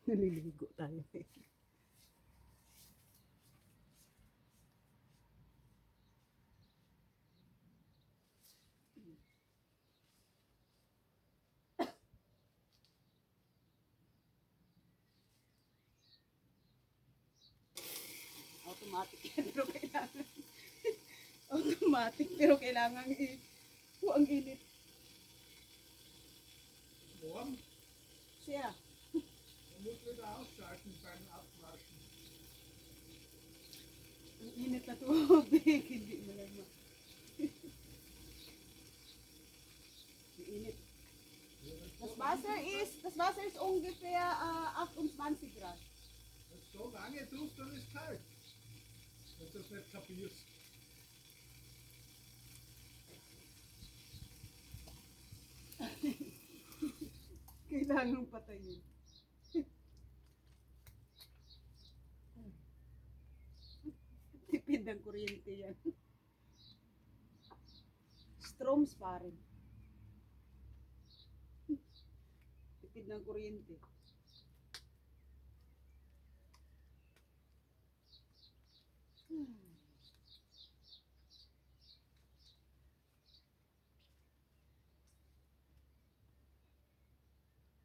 Naliligo tayo. Automatic yan, pero kailangan. Automatic, pero kailangan ang init. Warm. Siya. Dan moeten we het aanstarten beim Abwaschen. Ang init na tubig. Hindi mo lang Ang init. Das Wasser ist ungefähr 28 Grad. Wenn du so lange tust, dann ist es kalt. Wenn du das nicht kapierst. Kailangan patayin. Tipid ng kuryente yan. Stroms pa rin. Tipid ng kuryente.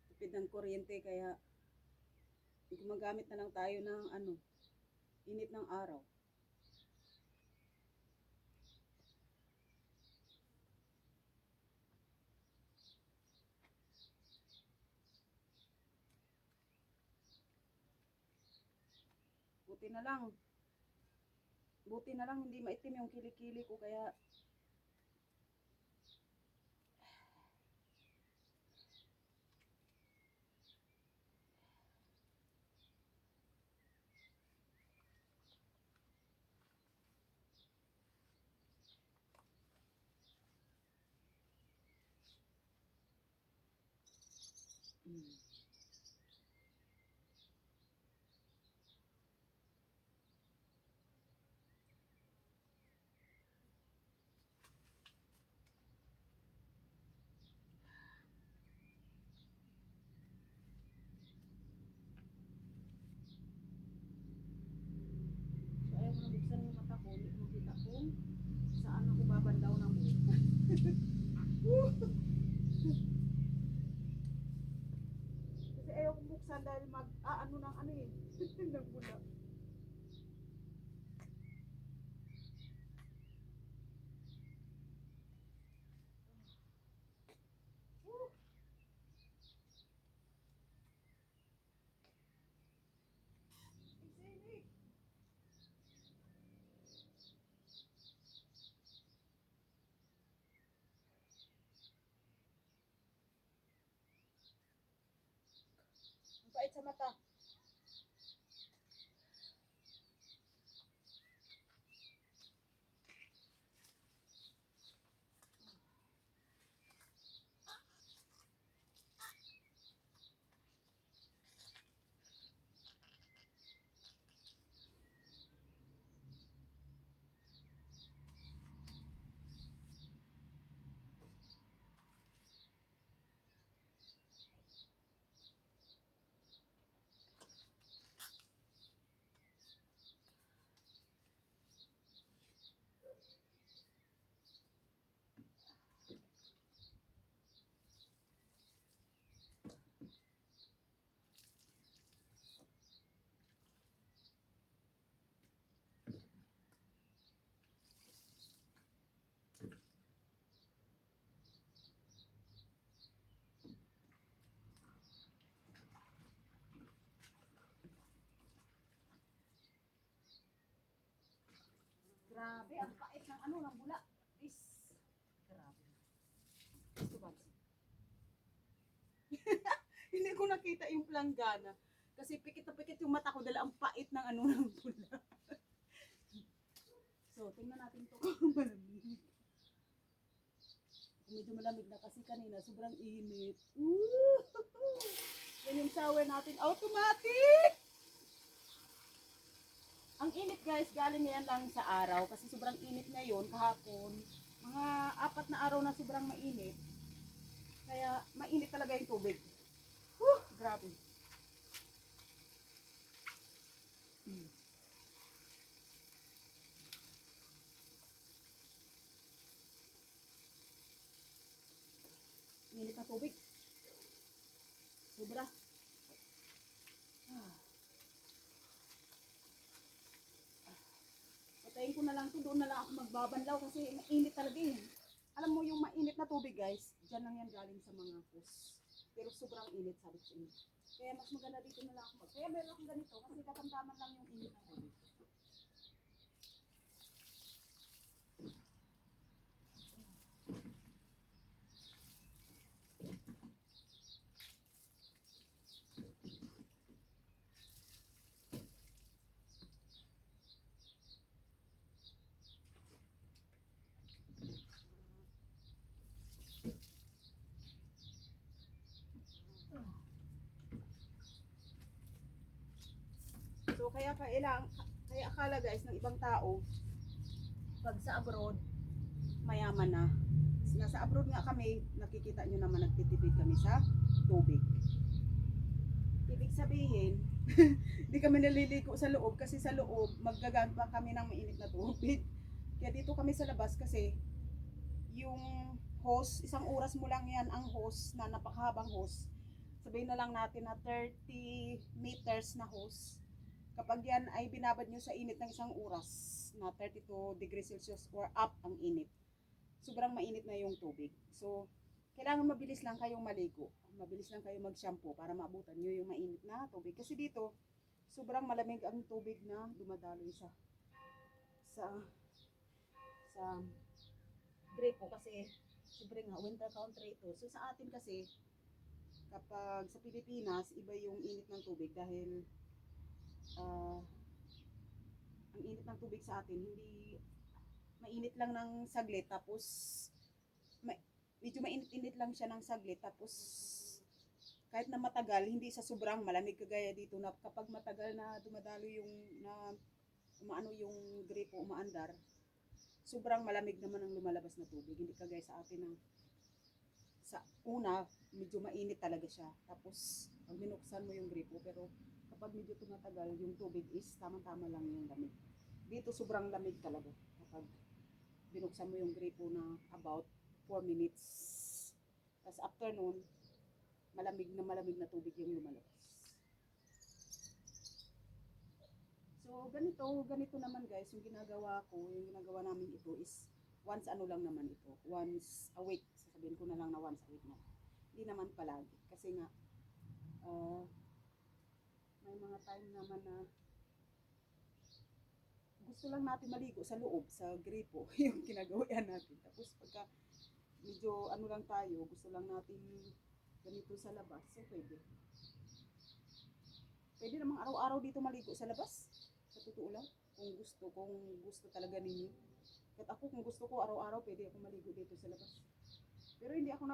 Tipid ng kuryente kaya gumagamit na lang tayo ng init ng araw. Buti na lang hindi maitim yung kilikili ko kaya so ayaw ko na buksan yung mata ko, hindi ko makita kung saan ako babandaw ng buhok. Kasi ayaw kong buksan dahil mag-aano ng ng bula. Ang pait sa mata. Grabe, ang pait ng bula. Is, grabe. Gusto ba? Hindi ko nakita yung planggana. Kasi pikit na pikit yung mata ko dahil ang pait ng ng bula. So, tingnan natin to kung malamig. Medyo malamig na kasi kanina, sobrang init. Yan yung shower natin, automatic! Ang init guys, galing yan lang sa araw kasi sobrang init ngayon kahapon. Mga 4 na araw na sobrang mainit. Kaya mainit talaga yung tubig. Grabe. Sobra. Ah. Patayin ko na lang to, doon na lang ako magbabanlaw kasi mainit talaga eh. Alam mo yung mainit na tubig guys, dyan lang yan galing sa mga hose. Pero sobrang init sabi ko sa inyo. Kaya mas maganda dito na lang ako Kaya meron akong ganito kasi katamtaman lang yung init ng tubig. So kaya akala guys ng ibang tao pag sa abroad mayaman na. Nasa abroad nga kami, nakikita nyo naman nagtitipid kami sa tubig. Ibig sabihin, di kami naliligo sa loob kasi sa loob maggagamit pa kami ng mainit na tubig. Kaya dito kami sa labas kasi yung hose, isang oras mo lang yan ang hose na napakahabang hose. Sabihin na lang natin na 30 meters na hose. Kapag yan ay binabad nyo sa init ng isang oras na 32 degrees Celsius or up ang init, sobrang mainit na yung tubig. So, kailangan mabilis lang kayong maligo. Mabilis lang kayong mag-shampoo para maabutan nyo yung mainit na tubig. Kasi dito, sobrang malamig ang tubig na dumadaloy sa gripo kasi siyempre nga winter country ito. So sa atin kasi kapag sa Pilipinas iba yung init ng tubig dahil ang init ng tubig sa atin hindi mainit lang ng saglit tapos medyo mainit-init lang siya ng saglit tapos kahit na matagal hindi sa sobrang malamig kagaya dito na kapag matagal na dumadalo yung na umaano yung gripo umaandar sobrang malamig naman ang lumalabas na tubig hindi kagaya sa atin ng sa una medyo mainit talaga siya tapos pag binuksan mo yung gripo pero kapag medyo tumatagal yung tubig is tamang-tama lang yung lamig dito sobrang lamig talaga kapag binuksan mo yung gripo na about 4 minutes. Tapos after nun, malamig na tubig yung lumalabas. So ganito naman guys, yung ginagawa namin ito is once ano lang naman ito, once a week. Sasabihin ko na lang na once a week na. Hindi naman palagi. Kasi nga, may mga time naman na gusto lang natin maligo sa loob, sa gripo, yung ginagawa natin. Tapos pagka medyo ano lang tayo, gusto lang natin ganito sa labas, so pwede. Pwede namang araw-araw dito maligo sa labas, sa totoo lang, kung gusto talaga ninyo. At ako kung gusto ko araw-araw, pwede ako maligo dito sa labas. Pero hindi ako